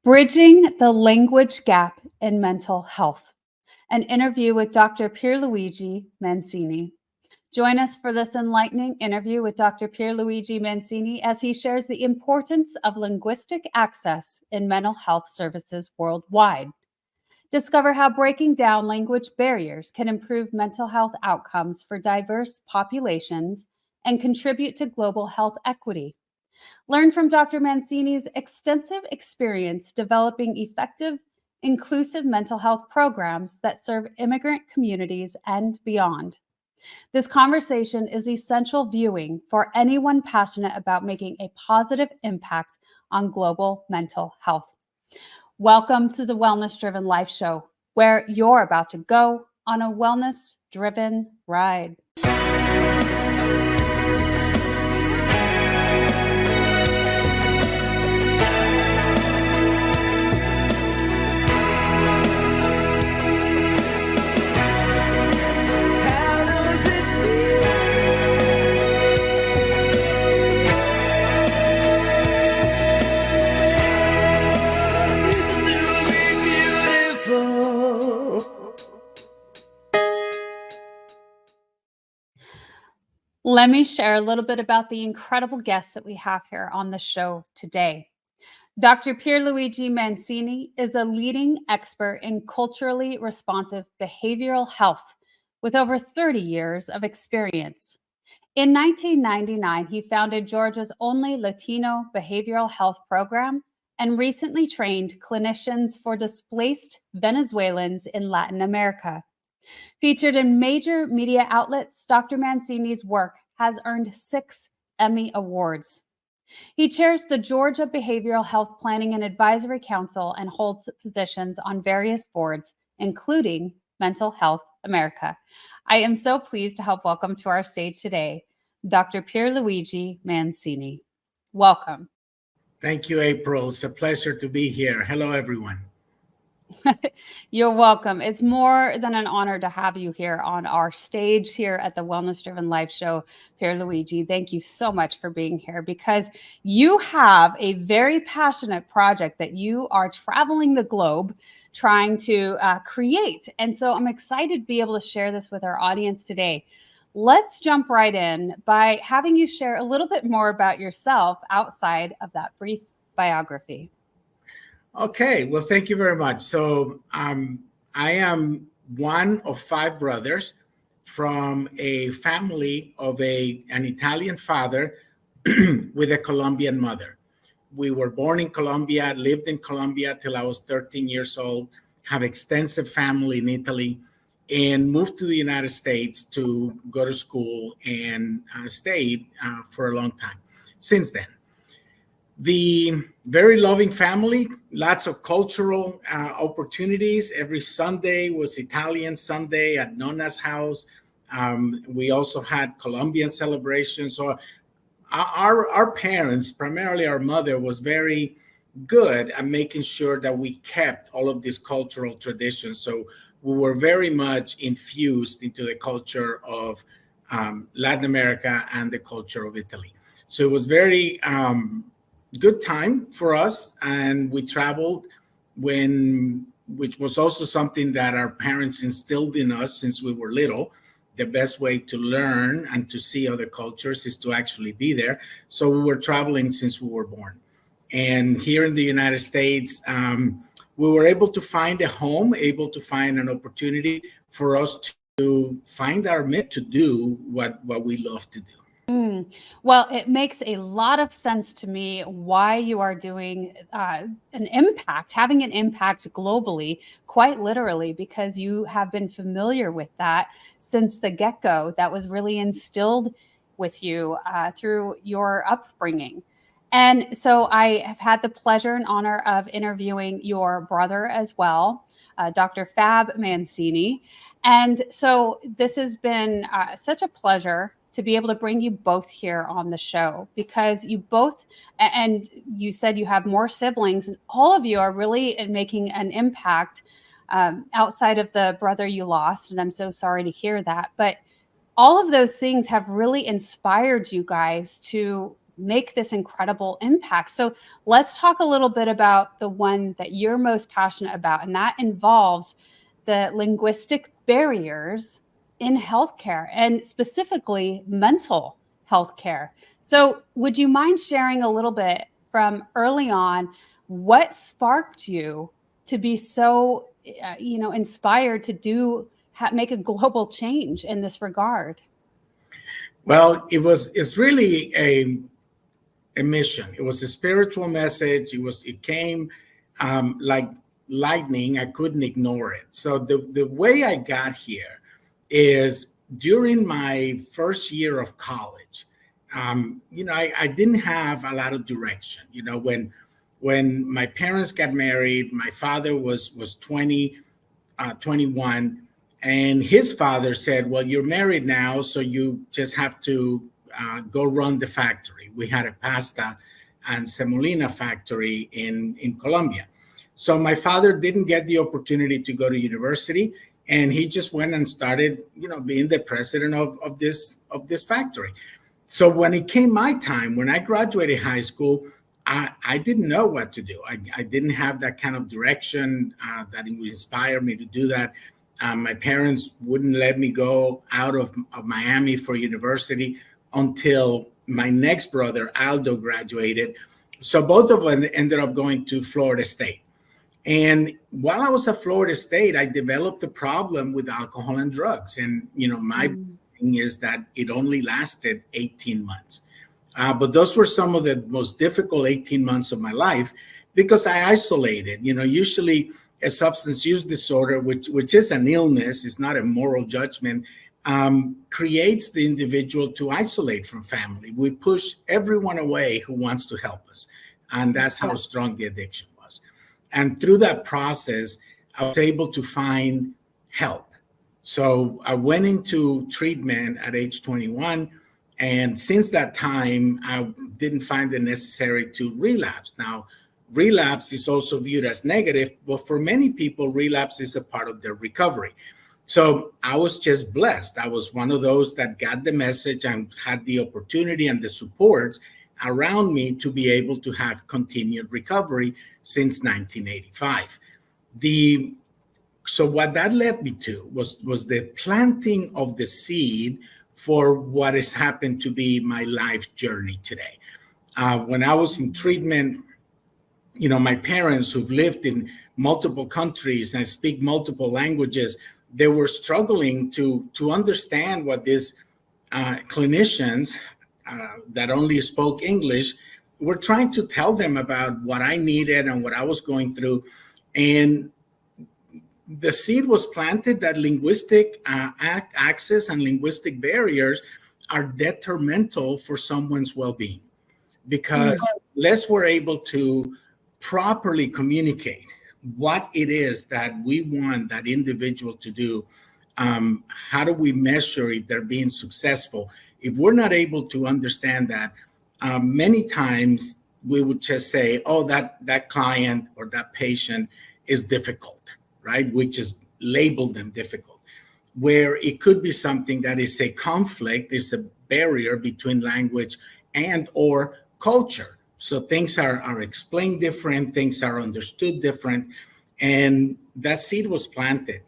Bridging the Language Gap in Mental Health, an interview with Dr. Pierluigi Mancini. Join us for this enlightening interview with Dr. Pierluigi Mancini as he shares the importance of linguistic access in mental health services worldwide. Discover how breaking down language barriers can improve mental health outcomes for diverse populations and contribute to global health equity. Learn from Dr. Mancini's extensive experience developing effective, inclusive mental health programs that serve immigrant communities and beyond. This conversation is essential viewing for anyone passionate about making a positive impact on global mental health. Welcome to the Wellness Driven Life Show, where you're about to go on a wellness driven ride. Let me share a little bit about the incredible guests that we have here on the show today. Dr. Pierluigi Mancini is a leading expert in culturally responsive behavioral health with over 30 years of experience. In 1999, he founded Georgia's only Latino behavioral health program and recently trained clinicians for displaced Venezuelans in Latin America. Featured in major media outlets, Dr. Mancini's work has earned 6 Emmy Awards. He chairs the Georgia Behavioral Health Planning and Advisory Council and holds positions on various boards, including Mental Health America. I am so pleased to help welcome to our stage today, Dr. Pierluigi Mancini. Welcome. Thank you, April. It's a pleasure to be here. Hello, everyone. You're welcome. It's more than an honor to have you here on our stage here at the Wellness Driven Life Show. Pierluigi, thank you so much for being here because you have a very passionate project that you are traveling the globe trying to create. And so I'm excited to be able to share this with our audience today. Let's jump right in by having you share a little bit more about yourself outside of that brief biography. Okay, well, thank you very much. So I am one of 5 brothers from a family of an Italian father with a Colombian mother. We were born in Colombia, lived in Colombia till I was 13 years old, have extensive family in Italy, and moved to the United States to go to school and stayed for a long time since then. The very loving family, lots of cultural opportunities. Every Sunday was Italian Sunday at Nona's house. We also had Colombian celebrations. So our parents, primarily our mother, was very good at making sure that we kept all of these cultural traditions. So we were very much infused into the culture of Latin America and the culture of Italy. So it was very good time for us, and we traveled which was also something that our parents instilled in us since we were little. The best way to learn and to see other cultures is to actually be there. So we were traveling since we were born. And here in the United States, we were able to find a home, able to find an opportunity for us to find our meant to do what we love to do. Well, it makes a lot of sense to me why you are doing having an impact globally, quite literally, because you have been familiar with that since the get-go. That was really instilled with you through your upbringing. And so I have had the pleasure and honor of interviewing your brother as well, Dr. Fab Mancini. And so this has been such a pleasure to be able to bring you both here on the show because you both, and you said you have more siblings, and all of you are really making an impact outside of the brother you lost. And I'm so sorry to hear that. But all of those things have really inspired you guys to make this incredible impact. So let's talk a little bit about the one that you're most passionate about, and that involves the linguistic barriers in healthcare, and specifically mental health care. So would you mind sharing a little bit from early on what sparked you to be so inspired to make a global change in this regard? Well, it's really a mission. It was a spiritual message. It came like lightning. I couldn't ignore it. So the way I got here is during my first year of college. I didn't have a lot of direction. When my parents got married, my father was 21, and his father said, well, you're married now, so you just have to go run the factory. We had a pasta and semolina factory in Colombia. So my father didn't get the opportunity to go to university, and he just went and started, being the president of this factory. So when it came my time, when I graduated high school, I didn't know what to do. I didn't have that kind of direction that would inspire me to do that. My parents wouldn't let me go out of Miami for university until my next brother, Aldo, graduated. So both of them ended up going to Florida State. And while I was at Florida State, I developed a problem with alcohol and drugs. And, my thing is that it only lasted 18 months. But those were some of the most difficult 18 months of my life because I isolated. Usually a substance use disorder, which is an illness, is not a moral judgment, creates the individual to isolate from family. We push everyone away who wants to help us. And that's how strong the addiction was. And through that process, I was able to find help. So I went into treatment at age 21. And since that time, I didn't find it necessary to relapse. Now, relapse is also viewed as negative, but for many people, relapse is a part of their recovery. So I was just blessed. I was one of those that got the message and had the opportunity and the support around me to be able to have continued recovery since 1985. So what that led me to was the planting of the seed for what has happened to be my life journey today. When I was in treatment, my parents, who've lived in multiple countries and speak multiple languages, they were struggling to understand what these clinicians that only spoke English were trying to tell them about what I needed and what I was going through. And the seed was planted that linguistic access and linguistic barriers are detrimental for someone's well-being, because unless we're able to properly communicate what it is that we want that individual to do, how do we measure if they're being successful? If we're not able to understand that, many times we would just say, oh, that client or that patient is difficult, right? We just label them difficult, where it could be something that is a conflict, is a barrier between language and or culture. So things are explained different, things are understood different, and that seed was planted.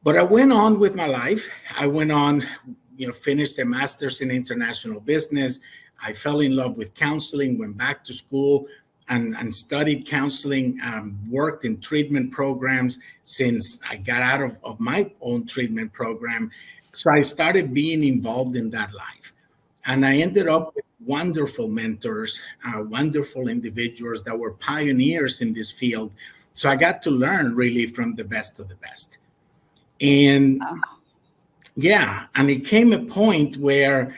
But I went on with my life. I went on, finished a master's in international business. I fell in love with counseling, went back to school and studied counseling, worked in treatment programs since I got out of my own treatment program. So I started being involved in that life. And I ended up with wonderful mentors, wonderful individuals that were pioneers in this field. So I got to learn really from the best of the best. And and it came a point where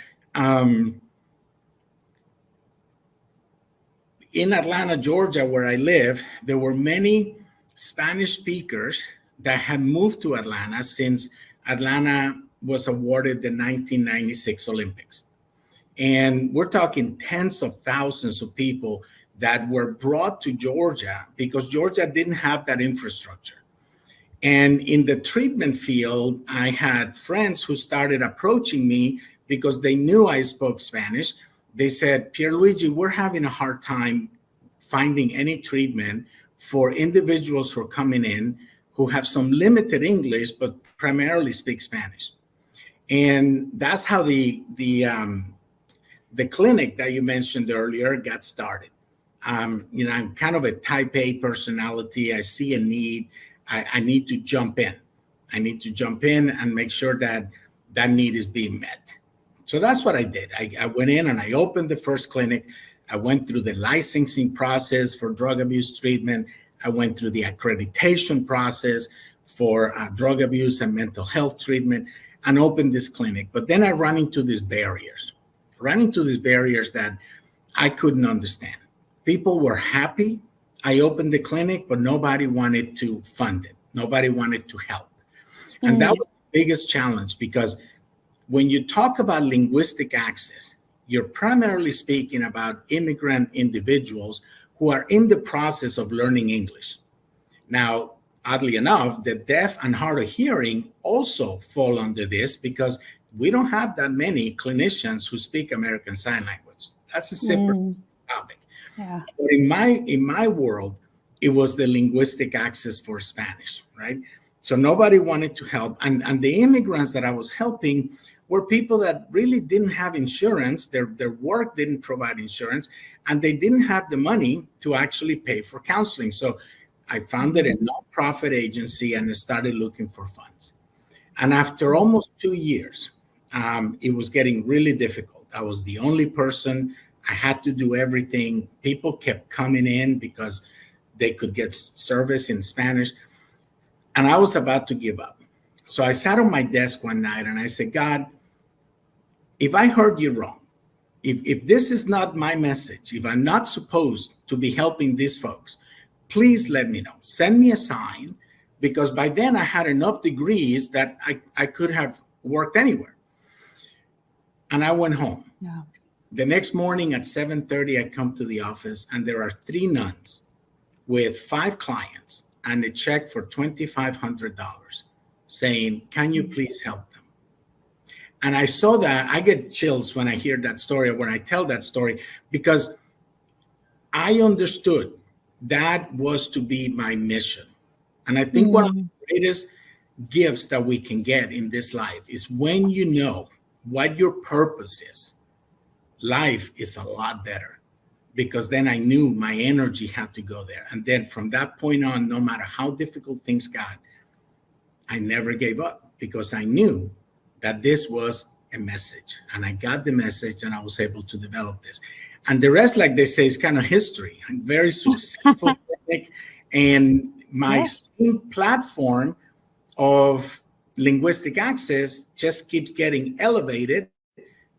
in Atlanta, Georgia, where I live, there were many Spanish speakers that had moved to Atlanta since Atlanta was awarded the 1996 Olympics. And we're talking tens of thousands of people that were brought to Georgia because Georgia didn't have that infrastructure. And in the treatment field, I had friends who started approaching me because they knew I spoke Spanish. they said, Pierluigi, we're having a hard time finding any treatment for individuals who are coming in who have some limited English, but primarily speak Spanish. And that's how the clinic that you mentioned earlier got started. I'm kind of a type A personality. I see a need. I need to jump in. I need to jump in and make sure that that need is being met. So that's what I did. I went in and I opened the first clinic. I went through the licensing process for drug abuse treatment. I went through the accreditation process for drug abuse and mental health treatment and opened this clinic. But then I ran into these barriers that I couldn't understand. People were happy. I opened the clinic, but nobody wanted to fund it. Nobody wanted to help. And that was the biggest challenge, because when you talk about linguistic access, you're primarily speaking about immigrant individuals who are in the process of learning English. Now, oddly enough, the deaf and hard of hearing also fall under this, because we don't have that many clinicians who speak American Sign Language. That's a separate topic. Yeah. But in my world, it was the linguistic access for Spanish, right? So nobody wanted to help. And the immigrants that I was helping were people that really didn't have insurance. Their work didn't provide insurance, and they didn't have the money to actually pay for counseling. So I founded a nonprofit agency and started looking for funds. And after almost 2 years, it was getting really difficult. I was the only person. I had to do everything. People kept coming in because they could get service in Spanish. And I was about to give up. So I sat on my desk one night and I said, God, if I heard you wrong, if this is not my message, if I'm not supposed to be helping these folks, please let me know. Send me a sign, because by then I had enough degrees that I could have worked anywhere. And I went home. Yeah. The next morning at 7:30, I come to the office and there are 3 nuns with 5 clients and a check for $2,500 saying, can you please help them? And I saw that. I get chills when I hear that story, or when I tell that story, because I understood that was to be my mission. And I think one of the greatest gifts that we can get in this life is when you know what your purpose is, life is a lot better, because then I knew my energy had to go there. And then from that point on, no matter how difficult things got, I never gave up, because I knew that this was a message, and I got the message, and I was able to develop this. And the rest, like they say, is kind of history. I'm very successful. And my same platform of linguistic access just keeps getting elevated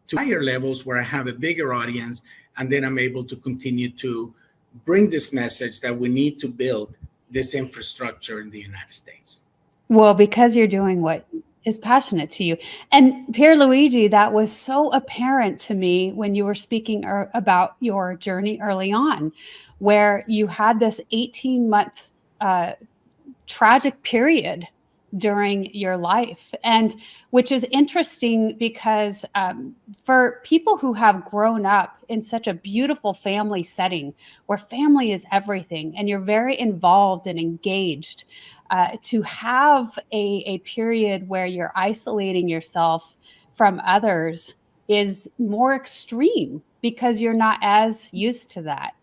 to higher levels where I have a bigger audience. And then I'm able to continue to bring this message that we need to build this infrastructure in the United States. Well, because you're doing what is passionate to you. And Pierluigi, that was so apparent to me when you were speaking about your journey early on, where you had this 18-month tragic period during your life, and which is interesting because for people who have grown up in such a beautiful family setting where family is everything and you're very involved and engaged, to have a period where you're isolating yourself from others is more extreme because you're not as used to that.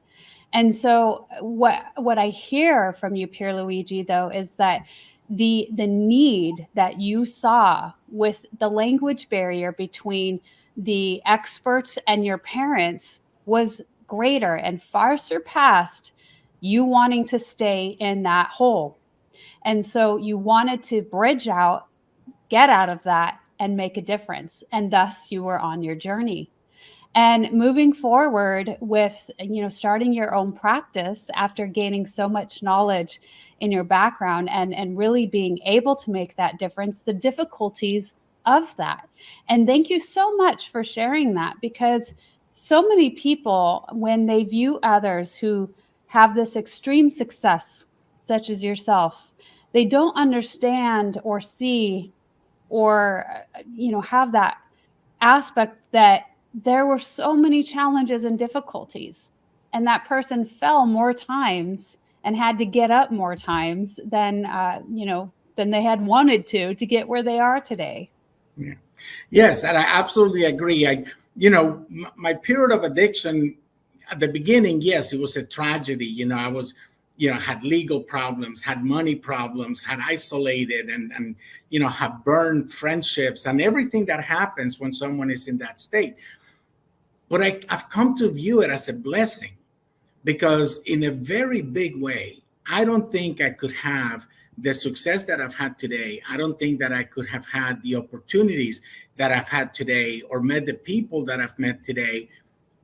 And so what I hear from you, Pierluigi, though, is that the need that you saw with the language barrier between the experts and your parents was greater and far surpassed you wanting to stay in that hole. And so you wanted to bridge out, get out of that, and make a difference. And thus you were on your journey. And moving forward with, starting your own practice after gaining so much knowledge in your background and really being able to make that difference, the difficulties of that. And thank you so much for sharing that, because so many people, when they view others who have this extreme success, such as yourself, they don't understand or see or, have that aspect that there were so many challenges and difficulties, and that person fell more times and had to get up more times than than they had wanted to get where they are today. Yeah. Yes, and I absolutely agree. My period of addiction at the beginning, yes, it was a tragedy. I was, had legal problems, had money problems, had isolated and had burned friendships and everything that happens when someone is in that state. But I've come to view it as a blessing, because in a very big way, I don't think I could have the success that I've had today. I don't think that I could have had the opportunities that I've had today or met the people that I've met today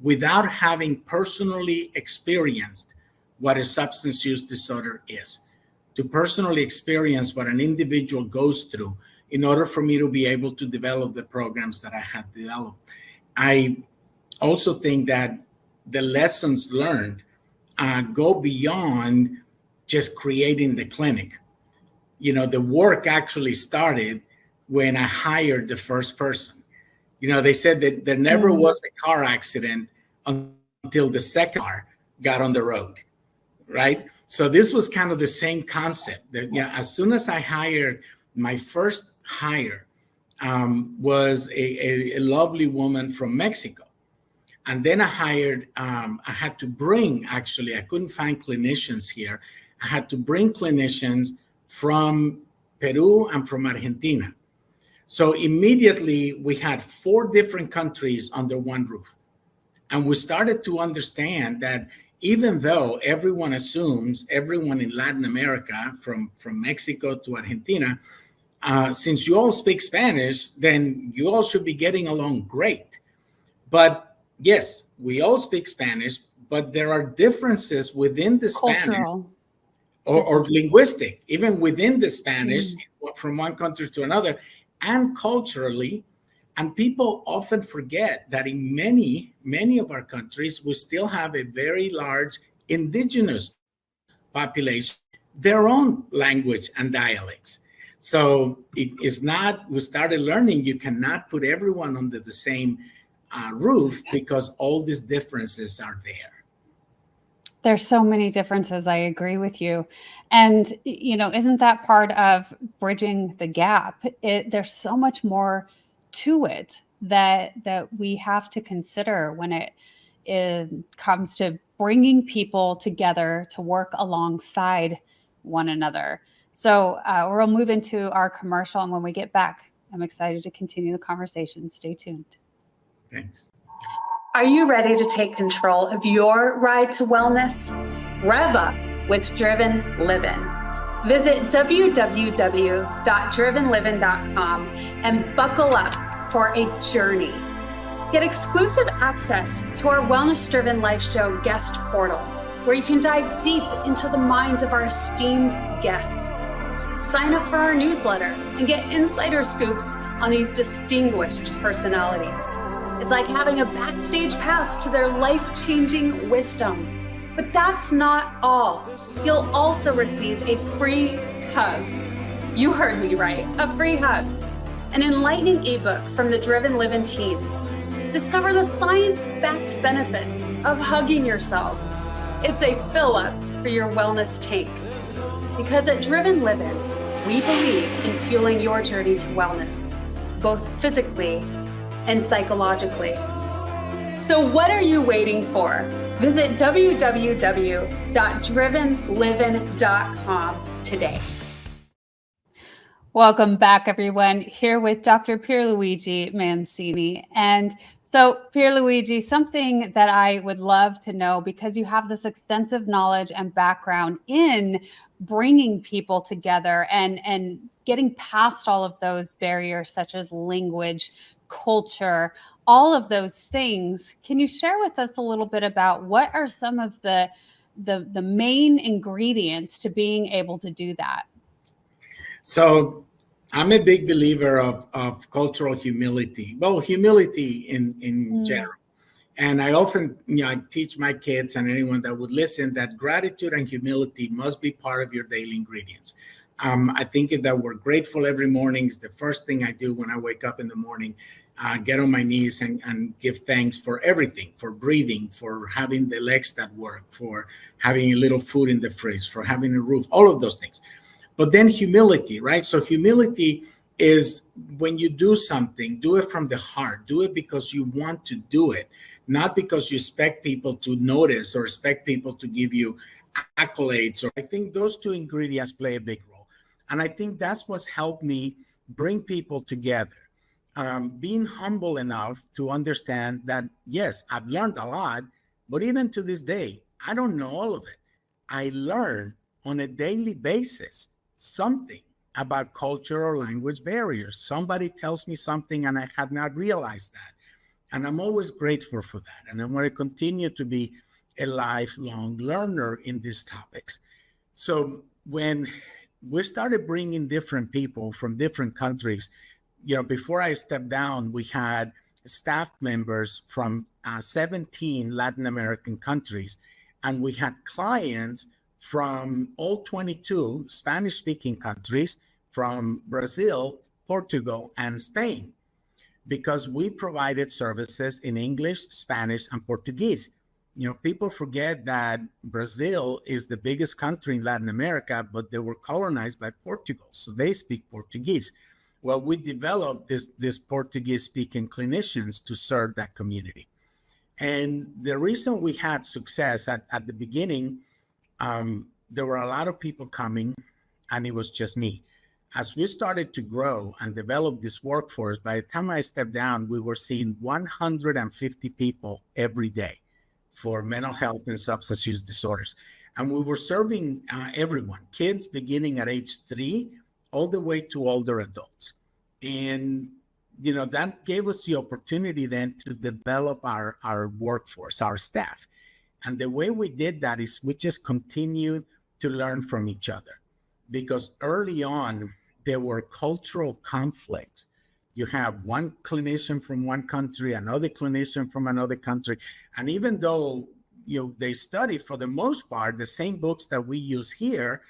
without having personally experienced what a substance use disorder is. To personally experience what an individual goes through in order for me to be able to develop the programs that I had developed. I also think that the lessons learned go beyond just creating the clinic. The work actually started when I hired the first person. They said that there never was a car accident until the second car got on the road, right? So this was kind of the same concept that, as soon as I hired, my first hire was a lovely woman from Mexico. And then I had to bring, actually, I couldn't find clinicians here. I had to bring clinicians from Peru and from Argentina. So immediately we had 4 different countries under one roof. And we started to understand that even though everyone assumes everyone in Latin America, from Mexico to Argentina, since you all speak Spanish, then you all should be getting along great. But yes, we all speak Spanish, but there are differences within the Spanish or linguistic, even within the Spanish, from one country to another, and culturally. And people often forget that in many, many of our countries, we still have a very large indigenous population, their own language and dialects. So it is not, we started learning, you cannot put everyone under the same roof, because all these differences are there. There's so many differences. I agree with you. And, isn't that part of bridging the gap? There's so much more to it that we have to consider when it comes to bringing people together to work alongside one another. So we'll move into our commercial. And when we get back, I'm excited to continue the conversation. Stay tuned. Thanks. Are you ready to take control of your ride to wellness? Rev up with Driven Living. Visit www.drivenliving.com and buckle up for a journey. Get exclusive access to our Wellness Driven Life Show guest portal, where you can dive deep into the minds of our esteemed guests. Sign up for our newsletter and get insider scoops on these distinguished personalities. It's like having a backstage pass to their life-changing wisdom. But that's not all. You'll also receive a free hug. You heard me right, a free hug. An enlightening ebook from the Driven Living team. Discover the science-backed benefits of hugging yourself. It's a fill-up for your wellness tank. Because at Driven Living, we believe in fueling your journey to wellness, both physically and psychologically. So what are you waiting for? Visit www.drivenliving.com today. Welcome back, everyone. Here with Dr. Pierluigi Mancini. And so, Pierluigi, something that I would love to know, because you have this extensive knowledge and background in bringing people together and getting past all of those barriers, such as language, culture, all of those things. Can you share with us a little bit about what are some of the main ingredients to being able to do that? So I'm a big believer of cultural humility. Well, humility in general. And I often, I teach my kids and anyone that would listen that gratitude and humility must be part of your daily ingredients. I think that we're grateful every morning. It's the first thing I do when I wake up in the morning. Get on my knees and give thanks for everything, for breathing, for having the legs that work, for having a little food in the fridge, for having a roof, all of those things. But then humility, right? So humility is when you do something, do it from the heart. Do it because you want to do it, not because you expect people to notice or expect people to give you accolades. Or I think those two ingredients play a big role. And I think that's what's helped me bring people together. Being humble enough to understand that, yes, I've learned a lot, but even to this day, I don't know all of it. I learn on a daily basis something about culture or language barriers. Somebody tells me something and I have not realized that. And I'm always grateful for that. And I want to continue to be a lifelong learner in these topics. So when we started bringing different people from different countries, before I stepped down, we had staff members from 17 Latin American countries, and we had clients from all 22 Spanish-speaking countries, from Brazil, Portugal, and Spain, because we provided services in English, Spanish, and Portuguese. People forget that Brazil is the biggest country in Latin America, but they were colonized by Portugal, so they speak Portuguese. Well, we developed this Portuguese-speaking clinicians to serve that community. And the reason we had success at the beginning, there were a lot of people coming, and it was just me. As we started to grow and develop this workforce, by the time I stepped down, we were seeing 150 people every day for mental health and substance use disorders. And we were serving everyone, kids beginning at age 3, all the way to older adults. And, that gave us the opportunity then to develop our workforce, our staff. And the way we did that is we just continued to learn from each other, because early on, there were cultural conflicts. You have one clinician from one country, another clinician from another country. And even though, they study for the most part the same books that we use here,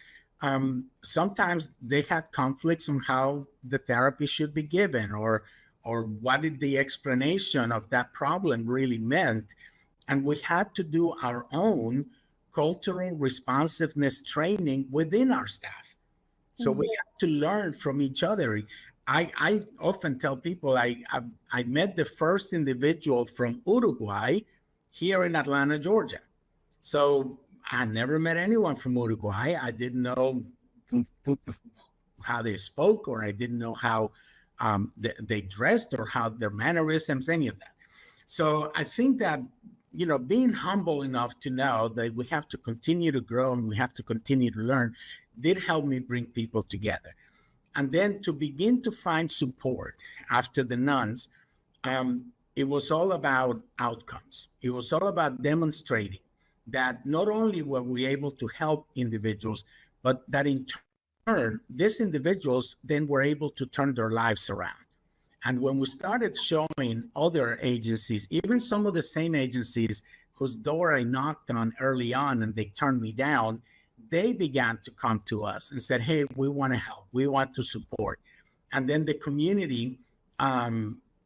sometimes they had conflicts on how the therapy should be given, or what did the explanation of that problem really meant. And we had to do our own cultural responsiveness training within our staff. So we have to learn from each other. I often tell people I met the first individual from Uruguay here in Atlanta, Georgia. So I never met anyone from Uruguay. I didn't know how they spoke, or I didn't know how they dressed, or how their mannerisms, any of that. So I think that, being humble enough to know that we have to continue to grow and we have to continue to learn did help me bring people together. And then to begin to find support after the nuns, it was all about outcomes. It was all about demonstrating that not only were we able to help individuals, but that in turn, these individuals then were able to turn their lives around. And when we started showing other agencies, even some of the same agencies whose door I knocked on early on and they turned me down, they began to come to us and said, hey, we want to help. We want to support. And then the community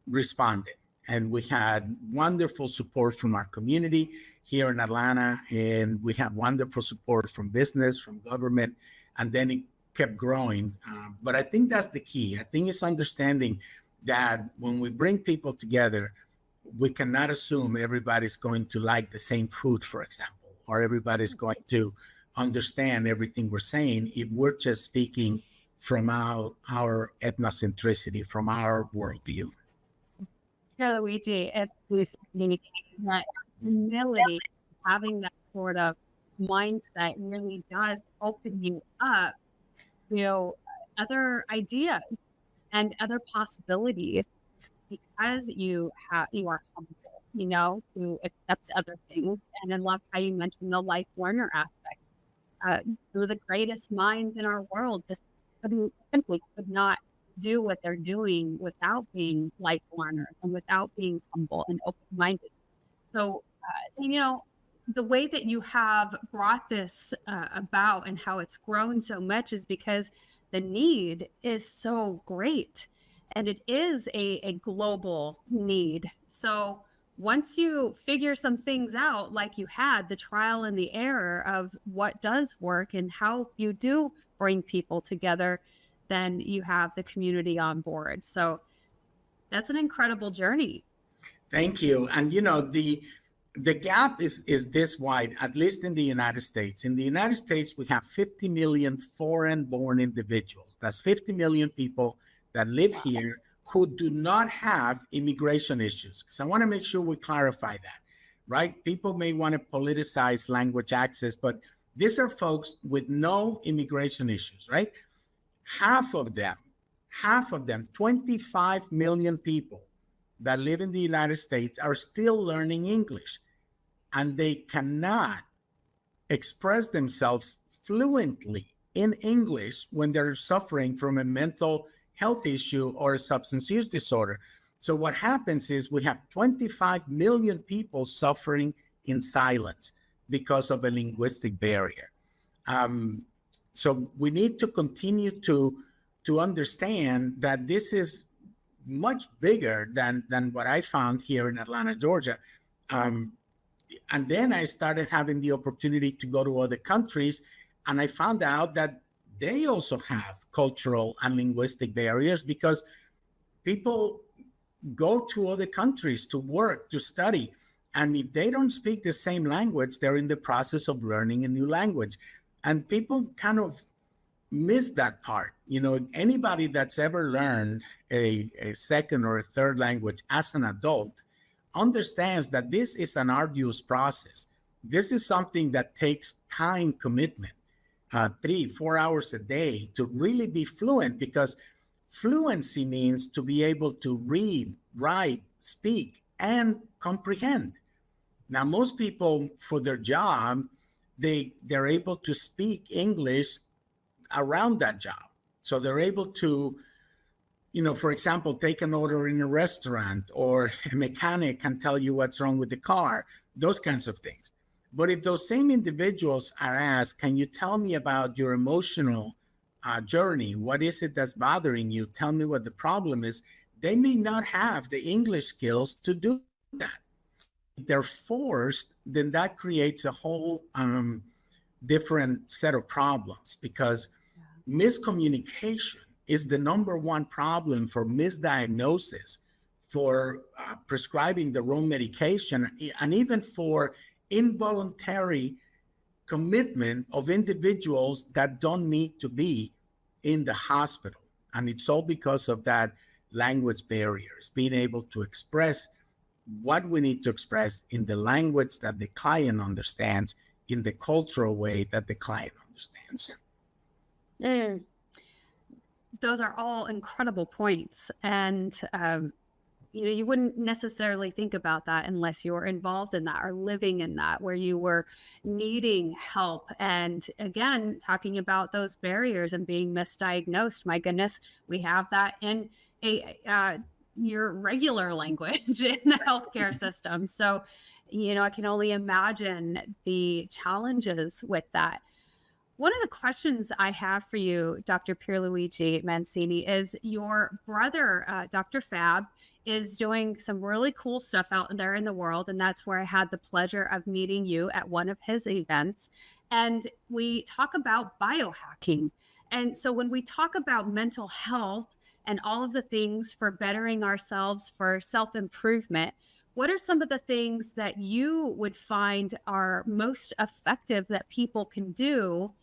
responded. And we had wonderful support from our community here in Atlanta. And we had wonderful support from business, from government. And then it kept growing. But I think that's the key. I think it's understanding that when we bring people together, we cannot assume everybody's going to like the same food, for example, or everybody's going to understand everything we're saying if we're just speaking from our ethnocentricity, from our worldview. Luigi, it's unique that humility, having that sort of mindset really does open you up, other ideas and other possibilities, because you are humble, to accept other things. And I love how you mentioned the life learner aspect. Some of the greatest minds in our world just simply could not do what they're doing without being life learners and without being humble and open-minded. So, the way that you have brought this about and how it's grown so much is because the need is so great, and it is a global need. So once you figure some things out, like you had the trial and the error of what does work and how you do bring people together, then you have the community on board. So that's an incredible journey. Thank you. And the gap is this wide, at least in the United States. In the United States, we have 50 million foreign-born individuals. That's 50 million people that live here who do not have immigration issues. Because I want to make sure we clarify that, right? People may want to politicize language access, but these are folks with no immigration issues, right? Half of them, 25 million people that live in the United States are still learning English, and they cannot express themselves fluently in English when they're suffering from a mental health issue or a substance use disorder. So what happens is we have 25 million people suffering in silence because of a linguistic barrier. So we need to continue to understand that this is much bigger than what I found here in Atlanta, Georgia. And then I started having the opportunity to go to other countries, and I found out that they also have cultural and linguistic barriers because people go to other countries to work, to study. And if they don't speak the same language, they're in the process of learning a new language. And people kind of miss that part. Anybody that's ever learned a second or a third language as an adult understands that this is an arduous process. This is something that takes time commitment, 3-4 hours a day to really be fluent, because fluency means to be able to read, write, speak, and comprehend. Now, most people for their job, they're able to speak English around that job. So they're able to, for example, take an order in a restaurant, or a mechanic can tell you what's wrong with the car, those kinds of things. But if those same individuals are asked, can you tell me about your emotional journey? What is it that's bothering you? Tell me what the problem is. They may not have the English skills to do that. If they're forced, then that creates a whole different set of problems, because miscommunication is the number one problem for misdiagnosis, for prescribing the wrong medication, and even for involuntary commitment of individuals that don't need to be in the hospital. And it's all because of that language barriers, being able to express what we need to express in the language that the client understands, in the cultural way that the client understands. Those are all incredible points. And, you wouldn't necessarily think about that unless you were involved in that or living in that, where you were needing help. And again, talking about those barriers and being misdiagnosed. My goodness, we have that in your regular language in the healthcare system. So, I can only imagine the challenges with that. One of the questions I have for you, Dr. Pierluigi Mancini, is your brother, Dr. Fab, is doing some really cool stuff out there in the world. And that's where I had the pleasure of meeting you at one of his events. And we talk about biohacking. And so when we talk about mental health and all of the things for bettering ourselves, for self-improvement, what are some of the things that you would find are most effective that people can do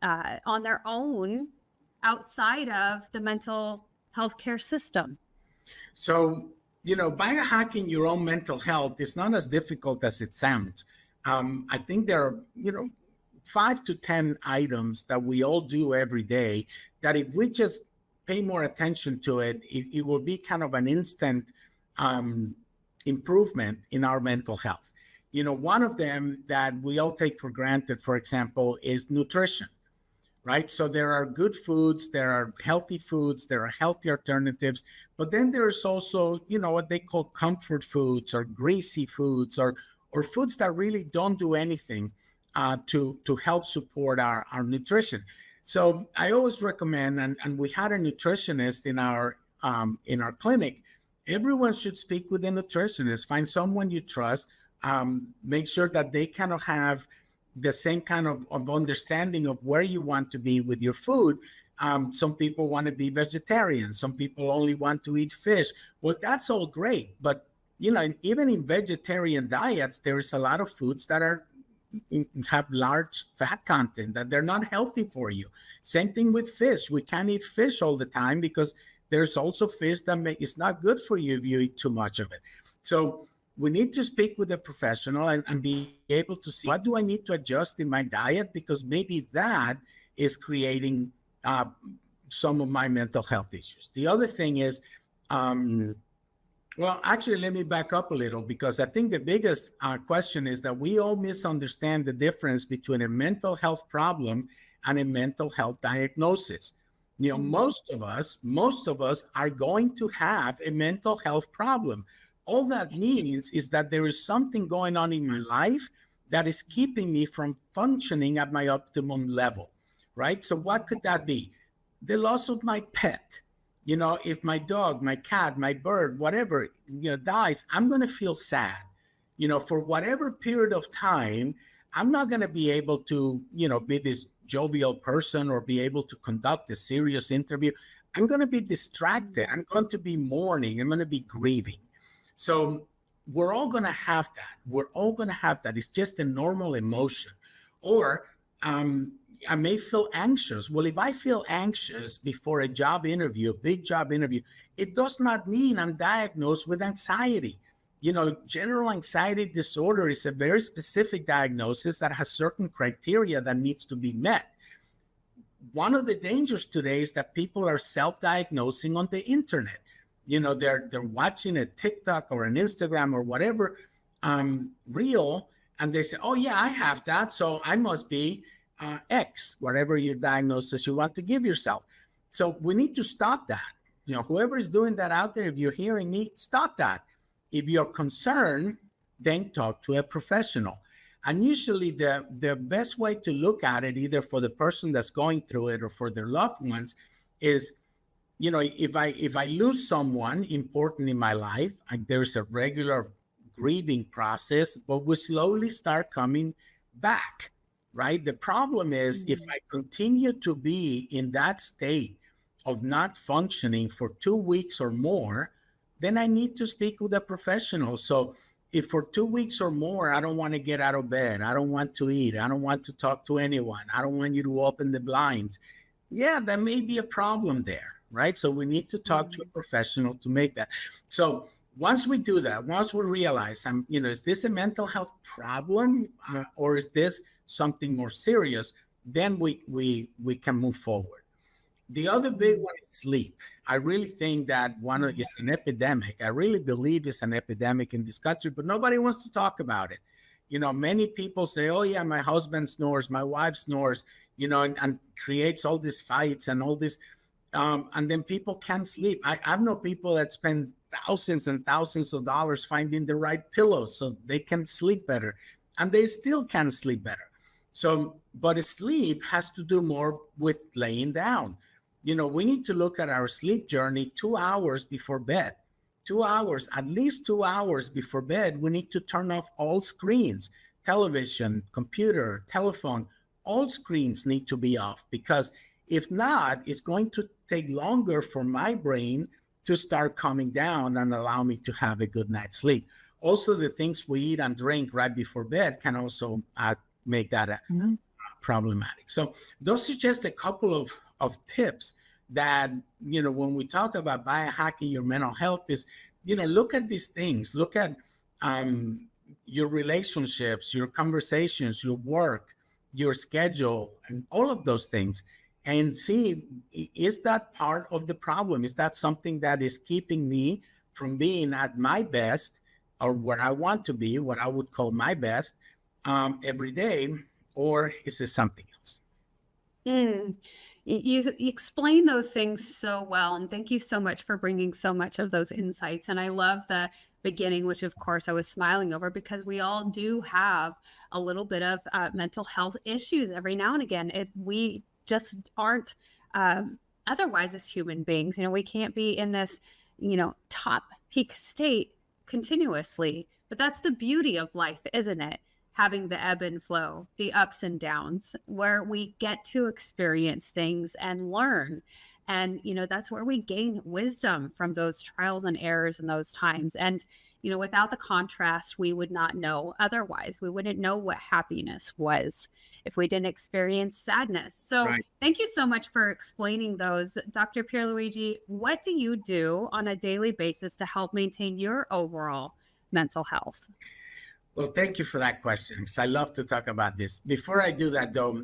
on their own outside of the mental health care system? So, biohacking your own mental health is not as difficult as it sounds. I think there are, 5 to 10 items that we all do every day that if we just pay more attention to it, it will be kind of an instant improvement in our mental health. One of them that we all take for granted, for example, is nutrition, right? So there are good foods, there are healthy foods, there are healthy alternatives, but then there's also, what they call comfort foods or greasy foods or or foods that really don't do anything to help support our nutrition. So I always recommend, and we had a nutritionist in our clinic. Everyone should speak with a nutritionist. Find someone you trust. Make sure that they kind of have the same kind of understanding of where you want to be with your food. Some people want to be vegetarian. Some people only want to eat fish. Well, that's all great. But, even in vegetarian diets, there's a lot of foods that have large fat content, that they're not healthy for you. Same thing with fish. We can't eat fish all the time because there's also fish that is not good for you if you eat too much of it. So we need to speak with a professional and be able to see, what do I need to adjust in my diet? Because maybe that is creating some of my mental health issues. The other thing is, well, actually, let me back up a little, because I think the biggest question is that we all misunderstand the difference between a mental health problem and a mental health diagnosis. Most of us are going to have a mental health problem. All that means is that there is something going on in my life that is keeping me from functioning at my optimum level, right? So what could that be? The loss of my pet. If my dog, my cat, my bird, whatever, dies, I'm going to feel sad. For whatever period of time, I'm not going to be able to, be this jovial person or be able to conduct a serious interview. I'm going to be distracted. I'm going to be mourning. I'm going to be grieving. So we're all going to have that. It's just a normal emotion. Or I may feel anxious. Well, if I feel anxious before a job interview, a big job interview, it does not mean I'm diagnosed with anxiety. General anxiety disorder is a very specific diagnosis that has certain criteria that needs to be met. One of the dangers today is that people are self-diagnosing on the internet. They're watching a TikTok or an Instagram or whatever reel, and they say, oh yeah, I have that, so I must be X, whatever your diagnosis you want to give yourself. So we need to stop that. Whoever is doing that out there, if you're hearing me, stop that. If you're concerned, then talk to a professional. And usually the best way to look at it, either for the person that's going through it or for their loved ones, is, if I lose someone important in my life, there's a regular grieving process, but we slowly start coming back. Right? The problem is, if I continue to be in that state of not functioning for 2 weeks or more, then I need to speak with a professional. So if for 2 weeks or more, I don't want to get out of bed, I don't want to eat, I don't want to talk to anyone, I don't want you to open the blinds, yeah, there may be a problem there, right? So we need to talk to a professional to make that. So once we do that, once we realize, is this a mental health problem or is this something more serious, then we can move forward. The other big one is sleep. I really think that it's an epidemic. I really believe it's an epidemic in this country, but nobody wants to talk about it. Many people say, oh yeah, my husband snores, my wife snores, and creates all these fights and all this. And then people can't sleep. I know people that spend thousands and thousands of dollars finding the right pillows so they can sleep better, and they still can't sleep better. So, but sleep has to do more with laying down. We need to look at our sleep journey 2 hours before bed. 2 hours, at least 2 hours before bed, we need to turn off all screens, television, computer, telephone, all screens need to be off, because if not, it's going to take longer for my brain to start calming down and allow me to have a good night's sleep. Also, the things we eat and drink right before bed can also make that problematic. So those are just a couple of tips that, when we talk about biohacking your mental health, is, look at these things, look at your relationships, your conversations, your work, your schedule, and all of those things, and see, is that part of the problem? Is that something that is keeping me from being at my best, or where I want to be, what I would call my best, every day, or is it something else? You explain those things so well, and thank you so much for bringing so much of those insights. And I love the beginning, which of course I was smiling over, because we all do have a little bit of mental health issues every now and again. We just aren't otherwise as human beings. We can't be in this, top peak state continuously. But that's the beauty of life, isn't it? Having the ebb and flow, the ups and downs, where we get to experience things and learn. And, that's where we gain wisdom from those trials and errors in those times. And, without the contrast, we would not know otherwise. We wouldn't know what happiness was if we didn't experience sadness. So Right. thank you so much for explaining those. Dr. Pierluigi, what do you do on a daily basis to help maintain your overall mental health? Well, thank you for that question, because I love to talk about this. Before I do that, though,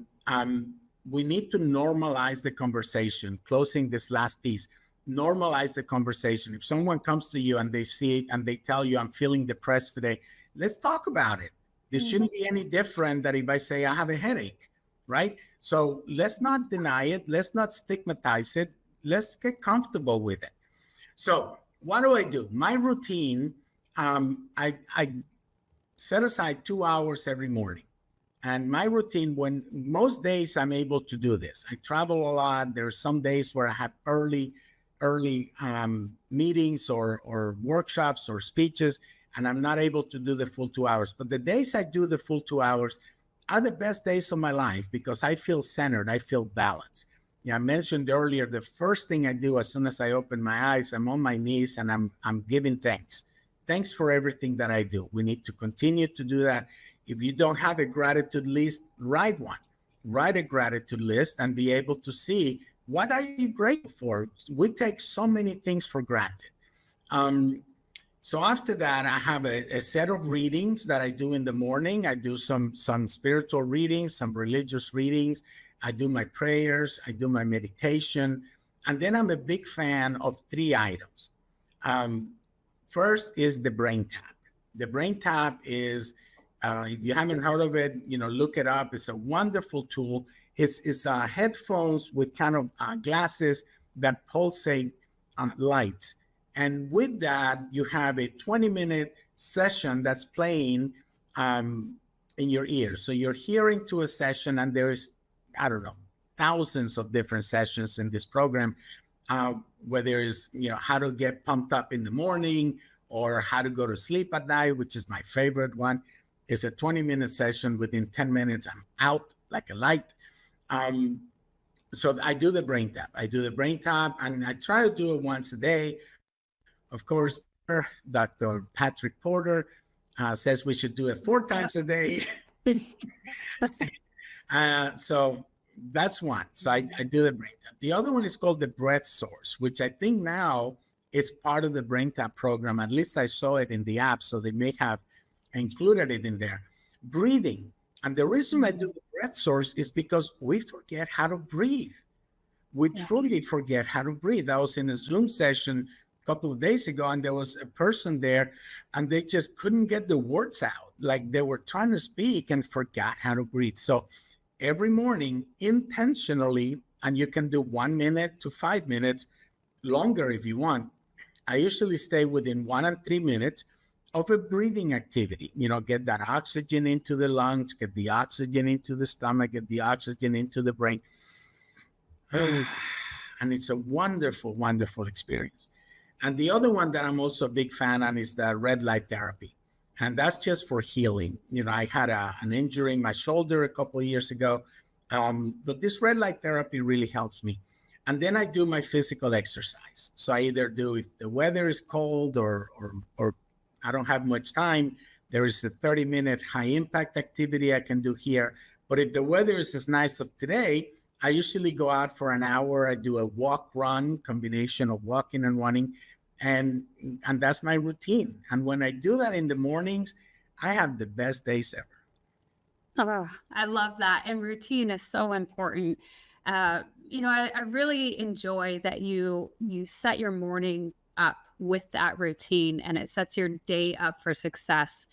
we need to normalize the conversation. Closing this last piece, normalize the conversation. If someone comes to you and they see it and they tell you, I'm feeling depressed today, let's talk about it. This shouldn't be any different than if I say I have a headache, right? So let's not deny it. Let's not stigmatize it. Let's get comfortable with it. So what do? My routine, I set aside 2 hours every morning. And my routine, when most days I'm able to do this. I travel a lot. There are some days where I have early meetings or workshops or speeches, and I'm not able to do the full 2 hours. But the days I do the full 2 hours are the best days of my life, because I feel centered. I feel balanced. I mentioned earlier, the first thing I do as soon as I open my eyes, I'm on my knees and I'm giving thanks. Thanks for everything that I do. We need to continue to do that. If you don't have a gratitude list, write one. Write a gratitude list and be able to see, what are you grateful for? We take so many things for granted. So after that, I have a set of readings that I do in the morning. I do some spiritual readings, some religious readings. I do my prayers. I do my meditation. And then I'm a big fan of 3 items. First is the brain tap. The brain tap is, if you haven't heard of it, look it up. It's a wonderful tool. It's headphones with kind of glasses that pulsate lights. And with that, you have a 20-minute session that's playing in your ear. So you're hearing to a session, and there's, I don't know, thousands of different sessions in this program, where there's, how to get pumped up in the morning or how to go to sleep at night, which is my favorite one. It's a 20-minute session. Within 10 minutes, I'm out like a light. So I do the brain tap. And I try to do it once a day. Of course, Dr. Patrick Porter says we should do it 4 times a day. So that's one. So I do the brain tap. The other one is called the breath source, which I think now it's part of the brain tap program. At least I saw it in the app, so they may have included it in there. Breathing. And the reason I do the breath source is because we forget how to breathe. We truly forget how to breathe. I was in a Zoom session a couple of days ago, and there was a person there, and they just couldn't get the words out. Like they were trying to speak and forgot how to breathe. So every morning, intentionally, and you can do 1 minute to 5 minutes, longer if you want. I usually stay within 1 and 3 minutes of a breathing activity. Get that oxygen into the lungs, get the oxygen into the stomach, get the oxygen into the brain. And it's a wonderful, wonderful experience. And the other one that I'm also a big fan on is the red light therapy. And that's just for healing. I had an injury in my shoulder a couple of years ago. But this red light therapy really helps me. And then I do my physical exercise. So I either do, if the weather is cold or I don't have much time, there is a 30-minute high impact activity I can do here. But if the weather is as nice as today, I usually go out for an hour. I do a walk-run combination of walking and running. And that's my routine. And when I do that in the mornings, I have the best days ever. Oh, I love that. And routine is so important. I really enjoy that you set your morning up with that routine, and it sets your day up for success.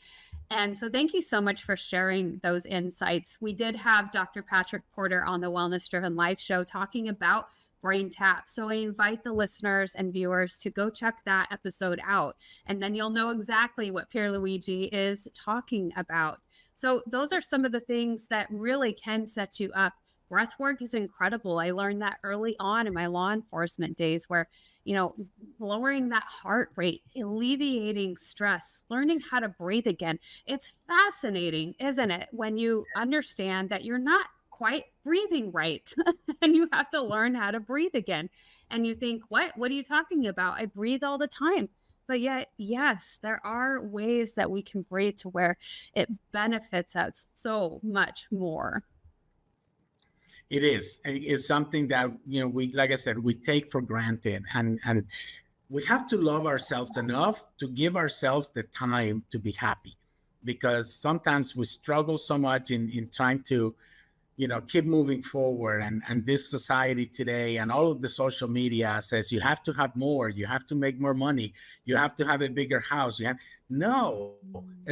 And so thank you so much for sharing those insights. We did have Dr. Patrick Porter on the Wellness Driven Life show talking about Brain Tap. So I invite the listeners and viewers to go check that episode out, and then you'll know exactly what Pierluigi is talking about. So those are some of the things that really can set you up. Breath work is incredible. I learned that early on in my law enforcement days, where, lowering that heart rate, alleviating stress, learning how to breathe again. It's fascinating, isn't it? When you understand that you're not quite breathing right and you have to learn how to breathe again. And you think, what are you talking about? I breathe all the time. But yet, yes, there are ways that we can breathe to where it benefits us so much more. It is. It's something that, we, like I said, we take for granted, and we have to love ourselves enough to give ourselves the time to be happy, because sometimes we struggle so much in trying to, keep moving forward. And this society today and all of the social media says you have to have more, you have to make more money, you have to have a bigger house. No,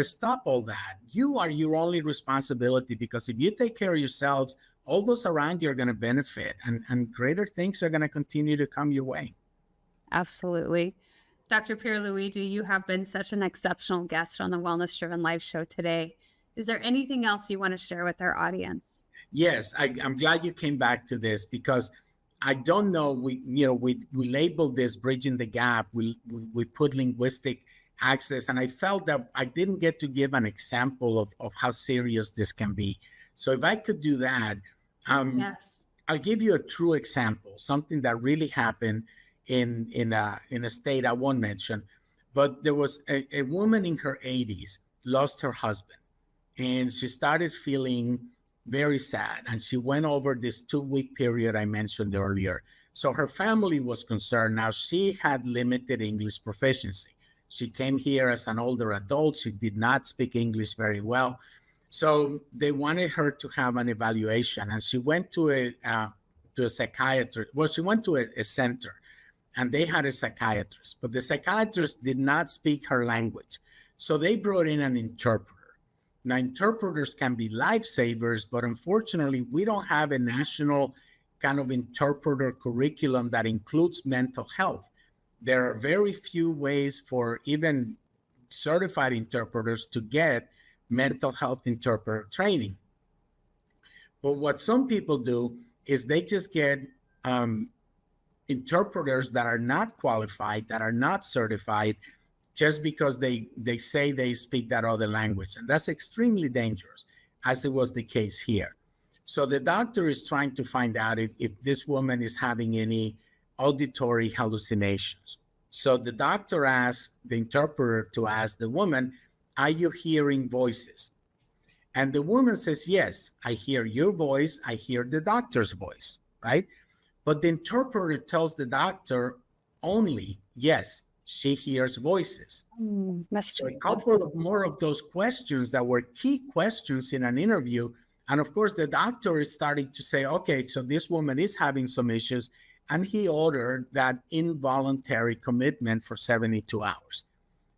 stop all that. You are your only responsibility, because if you take care of yourselves, all those around you are going to benefit, and greater things are going to continue to come your way. Absolutely. Dr. Pierluigi, you have been such an exceptional guest on the Wellness Driven Life show today. Is there anything else you want to share with our audience? Yes, I'm glad you came back to this, because I don't know, we labeled this bridging the gap. We put linguistic access, and I felt that I didn't get to give an example of how serious this can be. So if I could do that, yes. I'll give you a true example, something that really happened in a state I won't mention, but there was a woman in her 80s, lost her husband, and she started feeling very sad, and she went over this 2-week period I mentioned earlier. So her family was concerned. Now, she had limited English proficiency. She came here as an older adult. She did not speak English very well. So they wanted her to have an evaluation, and she went to a psychiatrist. Well, she went to a center, and they had a psychiatrist, but the psychiatrist did not speak her language. So they brought in an interpreter. Now, interpreters can be lifesavers, but unfortunately, we don't have a national kind of interpreter curriculum that includes mental health. There are very few ways for even certified interpreters to get mental health interpreter training. But what some people do is they just get interpreters that are not qualified, that are not certified, just because they say they speak that other language. And that's extremely dangerous, as it was the case here. So the doctor is trying to find out if this woman is having any auditory hallucinations. So the doctor asked the interpreter to ask the woman, are you hearing voices? And the woman says, yes, I hear your voice, I hear the doctor's voice, right? But the interpreter tells the doctor only, yes, she hears voices. So a couple of more of those questions that were key questions in an interview. And of course, the doctor is starting to say, okay, so this woman is having some issues. And he ordered that involuntary commitment for 72 hours.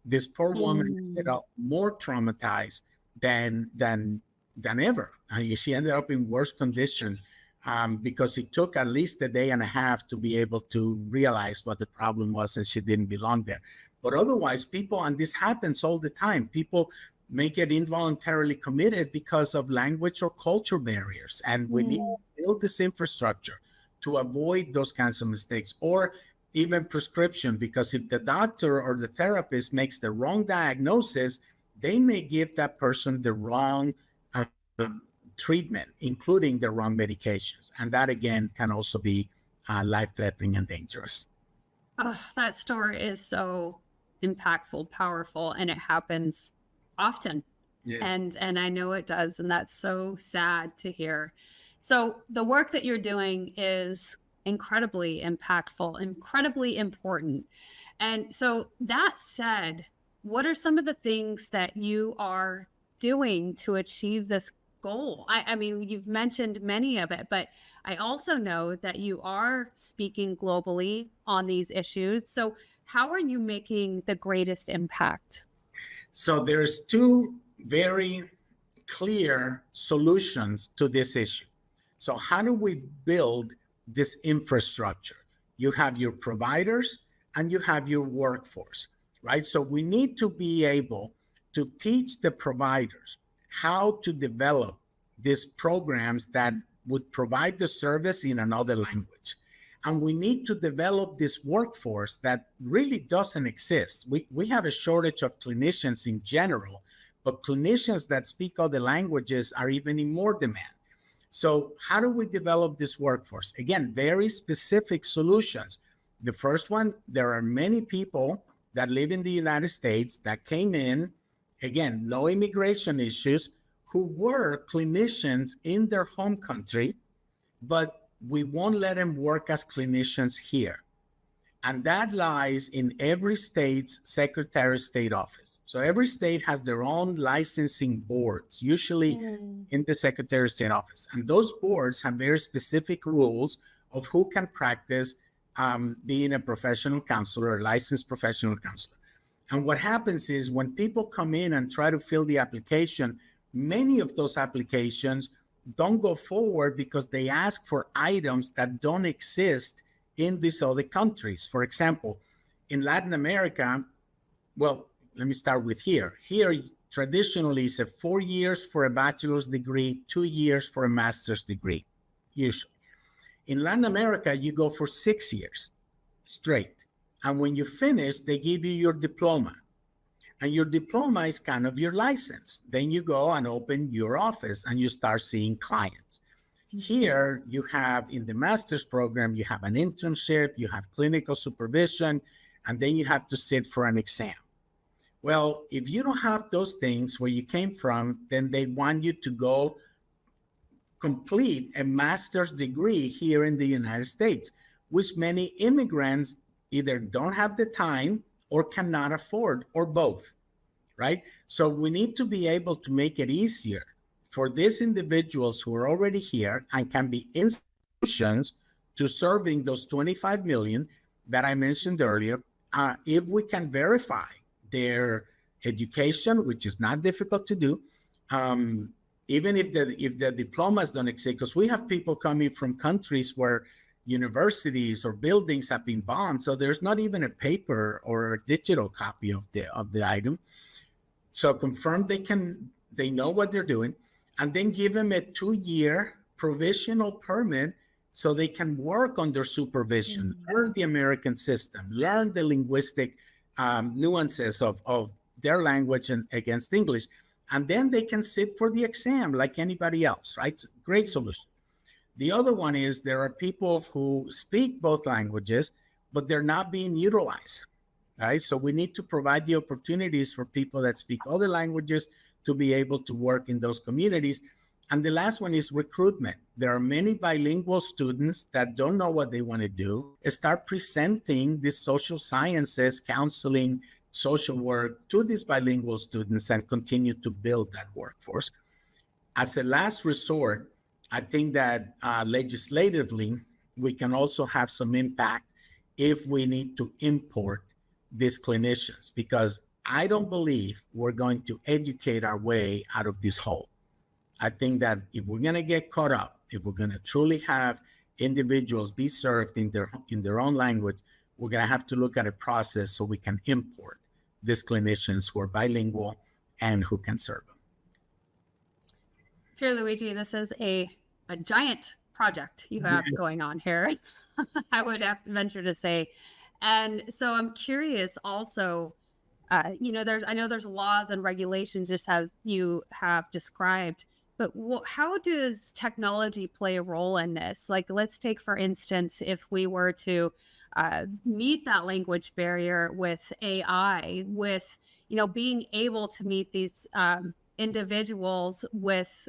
This poor woman ended up more traumatized than ever. She ended up in worse condition because it took at least a day and a half to be able to realize what the problem was, and she didn't belong there. But otherwise, people, and this happens all the time, people may get involuntarily committed because of language or culture barriers. And we need to build this infrastructure to avoid those kinds of mistakes, or even prescription, because if the doctor or the therapist makes the wrong diagnosis, they may give that person the wrong treatment, including the wrong medications. And that, again, can also be life-threatening and dangerous. That story is so impactful, powerful, and it happens often. Yes. And I know it does. And that's so sad to hear. So the work that you're doing is incredibly impactful, incredibly important. And so that said, what are some of the things that you are doing to achieve this goal? I mean, you've mentioned many of it, but I also know that you are speaking globally on these issues. So how are you making the greatest impact? So there's two very clear solutions to this issue. So how do we build this infrastructure. You have your providers and you have your workforce, right? So we need to be able to teach the providers how to develop these programs that would provide the service in another language. And we need to develop this workforce that really doesn't exist. We have a shortage of clinicians in general, but clinicians that speak other languages are even in more demand. So how do we develop this workforce? Again, very specific solutions. The first one, there are many people that live in the United States that came in, again, no immigration issues, who were clinicians in their home country, but we won't let them work as clinicians here. And that lies in every state's Secretary of State office. So every state has their own licensing boards, usually in the Secretary of State office. And those boards have very specific rules of who can practice being a professional counselor, a licensed professional counselor. And what happens is when people come in and try to fill the application, many of those applications don't go forward because they ask for items that don't exist in these other countries. For example, in Latin America, well, let me start with here. Here, traditionally, it's 4 years for a bachelor's degree, 2 years for a master's degree, usually. In Latin America, you go for 6 years straight. And when you finish, they give you your diploma. And your diploma is kind of your license. Then you go and open your office and you start seeing clients. Here, you have in the master's program, you have an internship, you have clinical supervision, and then you have to sit for an exam. Well, if you don't have those things where you came from, then they want you to go complete a master's degree here in the United States, which many immigrants either don't have the time or cannot afford, or both, right? So we need to be able to make it easier for these individuals who are already here and can be institutions to serving those 25 million that I mentioned earlier, if we can verify their education, which is not difficult to do, even if the diplomas don't exist, because we have people coming from countries where universities or buildings have been bombed, so there's not even a paper or a digital copy of the item. So confirm they know what they're doing, and then give them a 2-year provisional permit so they can work under supervision, learn the American system, learn the linguistic nuances of their language and against English, and then they can sit for the exam like anybody else, right? Great solution. The other one is there are people who speak both languages, but they're not being utilized, right? So we need to provide the opportunities for people that speak other languages to be able to work in those communities. And the last one is recruitment. There are many bilingual students that don't know what they want to do. Start presenting these social sciences, counseling, social work to these bilingual students and continue to build that workforce. As a last resort, I think that legislatively, we can also have some impact if we need to import these clinicians, because I don't believe we're going to educate our way out of this hole. I think that if we're going to get caught up, if we're going to truly have individuals be served in their own language, we're going to have to look at a process so we can import these clinicians who are bilingual and who can serve them. Pierluigi, this is a giant project you have going on here, I would have to venture to say. And so I'm curious also, I know there's laws and regulations just as you have described, but how does technology play a role in this? Like, let's take, for instance, if we were to meet that language barrier with AI, with, being able to meet these individuals with,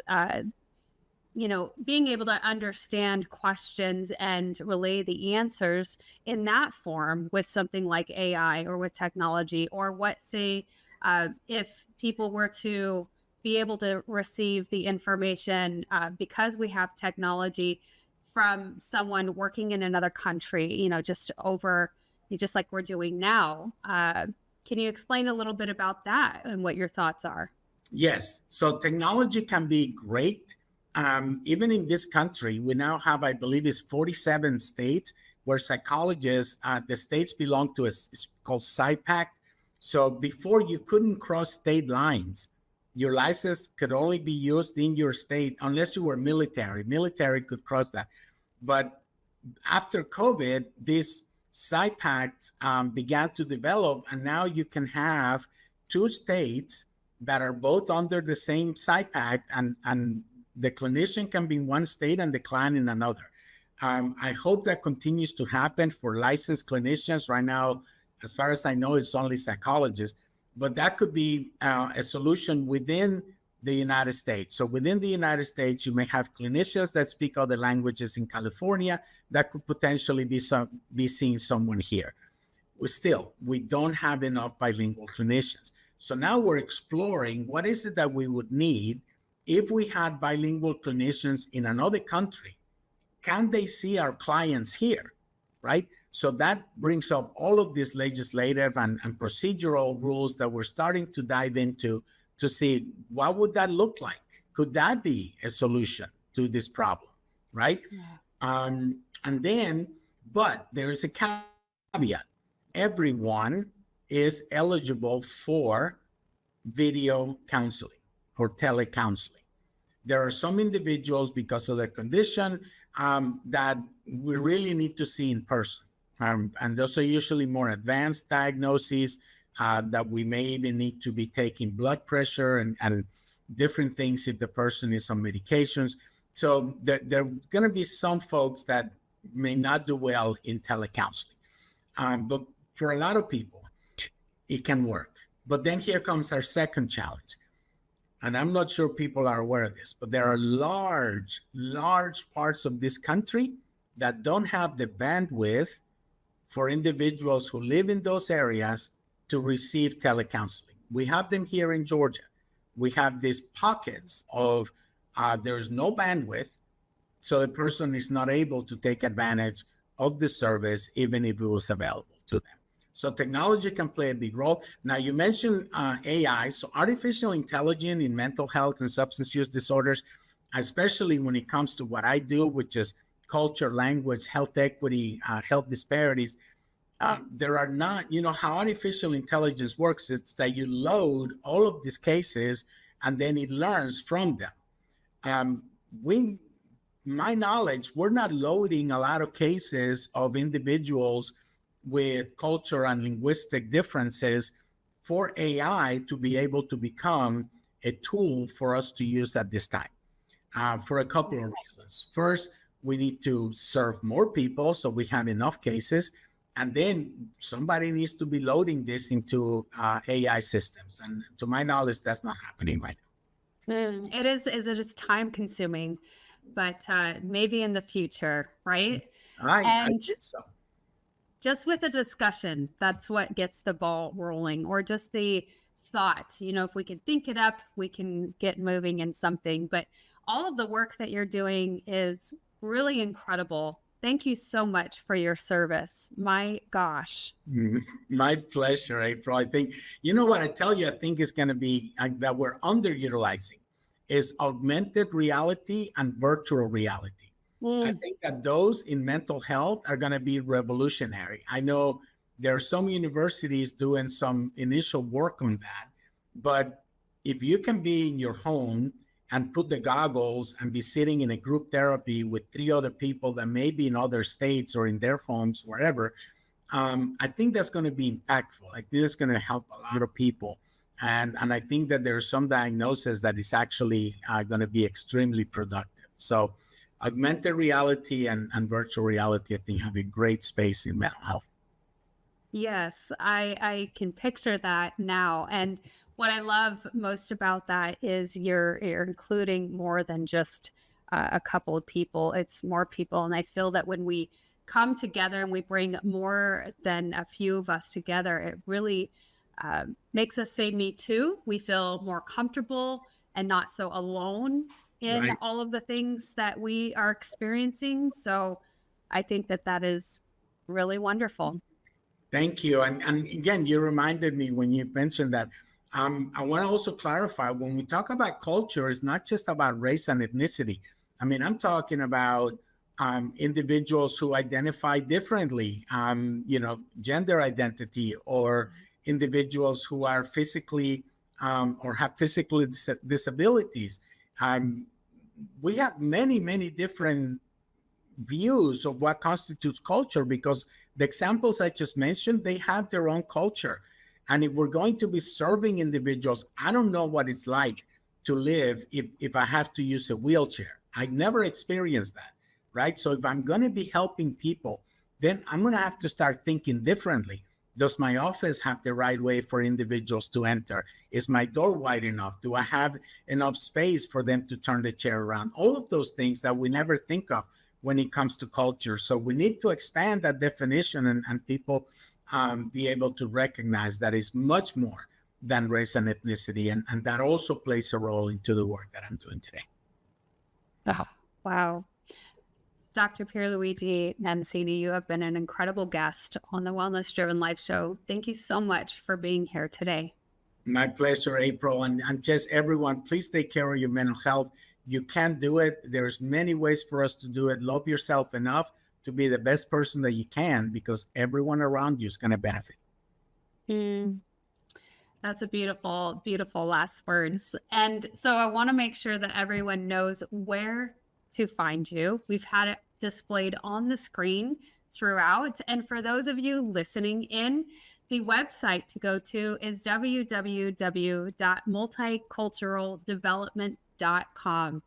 being able to understand questions and relay the answers in that form with something like AI or with technology, or if people were to be able to receive the information because we have technology from someone working in another country, just like we're doing now. Can you explain a little bit about that and what your thoughts are? Yes. So technology can be great even in this country, we now have, I believe, it's 47 states where psychologists, the states belong to it's called SIPAC. So before you couldn't cross state lines. Your license could only be used in your state unless you were military. Military could cross that. But after COVID, this SIPAC began to develop, and now you can have two states that are both under the same SIPAC, and the clinician can be in one state and the client in another. I hope that continues to happen for licensed clinicians. Right now, as far as I know, it's only psychologists, but that could be a solution within the United States. So within the United States, you may have clinicians that speak other languages in California that could potentially be seeing someone here. We don't have enough bilingual clinicians. So now we're exploring what is it that we would need if we had bilingual clinicians in another country. Can they see our clients here, right? So that brings up all of these legislative and procedural rules that we're starting to dive into to see what would that look like? Could that be a solution to this problem, right? Yeah. But there is a caveat. Everyone is eligible for video counseling or telecounseling. There are some individuals, because of their condition, that we really need to see in person. And those are usually more advanced diagnoses that we may even need to be taking blood pressure and different things if the person is on medications. So there are going to be some folks that may not do well in telecounseling. But for a lot of people, it can work. But then here comes our second challenge. And I'm not sure people are aware of this, but there are large parts of this country that don't have the bandwidth for individuals who live in those areas to receive telecounseling. We have them here in Georgia. We have these pockets of there's no bandwidth, so the person is not able to take advantage of the service, even if it was available to them. So technology can play a big role. Now, you mentioned AI, so artificial intelligence in mental health and substance use disorders, especially when it comes to what I do, which is culture, language, health equity, health disparities. There are not, how artificial intelligence works, it's that you load all of these cases and then it learns from them. My knowledge, we're not loading a lot of cases of individuals with culture and linguistic differences for AI to be able to become a tool for us to use at this time, for a couple of reasons. First, we need to serve more people so we have enough cases. And then somebody needs to be loading this into AI systems. And to my knowledge, that's not happening right now. It is time consuming, but maybe in the future, right? I think so. Just with a discussion, that's what gets the ball rolling, or just the thought, if we can think it up, we can get moving in something. But all of the work that you're doing is really incredible. Thank you so much for your service. My gosh. My pleasure, April. I think, what I tell you, I think is going to be that we're underutilizing is augmented reality and virtual reality. I think that those in mental health are going to be revolutionary. I know there are some universities doing some initial work on that, but if you can be in your home and put the goggles and be sitting in a group therapy with 3 other people that may be in other states or in their homes, wherever, I think that's going to be impactful. Like, this is going to help a lot of people. And I think that there are some diagnoses that is actually going to be extremely productive. So augmented reality and virtual reality, I think, have a great space in mental health. Yes, I can picture that now. And what I love most about that is you're including more than just a couple of people. It's more people. And I feel that when we come together and we bring more than a few of us together, it really makes us say, me too. We feel more comfortable and not so alone in all of the things that we are experiencing. So I think that is really wonderful. Thank you. And again, you reminded me when you mentioned that I want to also clarify, when we talk about culture, it's not just about race and ethnicity. I mean, I'm talking about individuals who identify differently, gender identity, or individuals who are physically or have physical disabilities. We have many, many different views of what constitutes culture, because the examples I just mentioned, they have their own culture. And if we're going to be serving individuals, I don't know what it's like to live if I have to use a wheelchair. I never experienced that, right? So if I'm going to be helping people, then I'm going to have to start thinking differently. Does my office have the right way for individuals to enter? Is my door wide enough? Do I have enough space for them to turn the chair around? All of those things that we never think of when it comes to culture. So we need to expand that definition and people be able to recognize that it's much more than race and ethnicity. And that also plays a role into the work that I'm doing today. Oh, wow. Dr. Pierluigi Mancini, you have been an incredible guest on the Wellness Driven Life Show. Thank you so much for being here today. My pleasure, April. And just everyone, please take care of your mental health. You can do it. There's many ways for us to do it. Love yourself enough to be the best person that you can, because everyone around you is going to benefit. That's a beautiful, beautiful last words. And so I want to make sure that everyone knows where to find you. We've had it displayed on the screen throughout. And for those of you listening in, the website to go to is www.multiculturaldevelopment.com.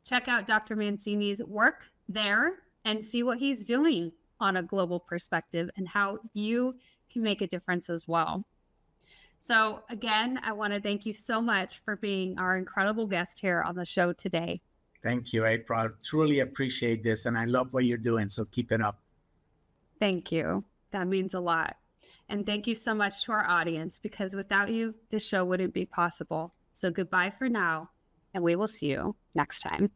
Check out Dr. Mancini's work there and see what he's doing on a global perspective and how you can make a difference as well. So again, I want to thank you so much for being our incredible guest here on the show today. Thank you, April. I truly appreciate this, and I love what you're doing, so keep it up. Thank you. That means a lot. And thank you so much to our audience, because without you, this show wouldn't be possible. So goodbye for now, and we will see you next time.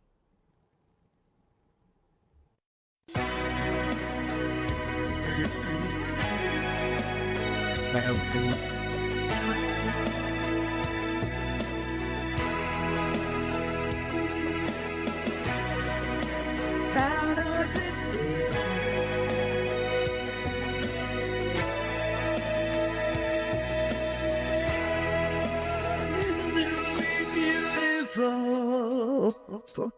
Beautiful.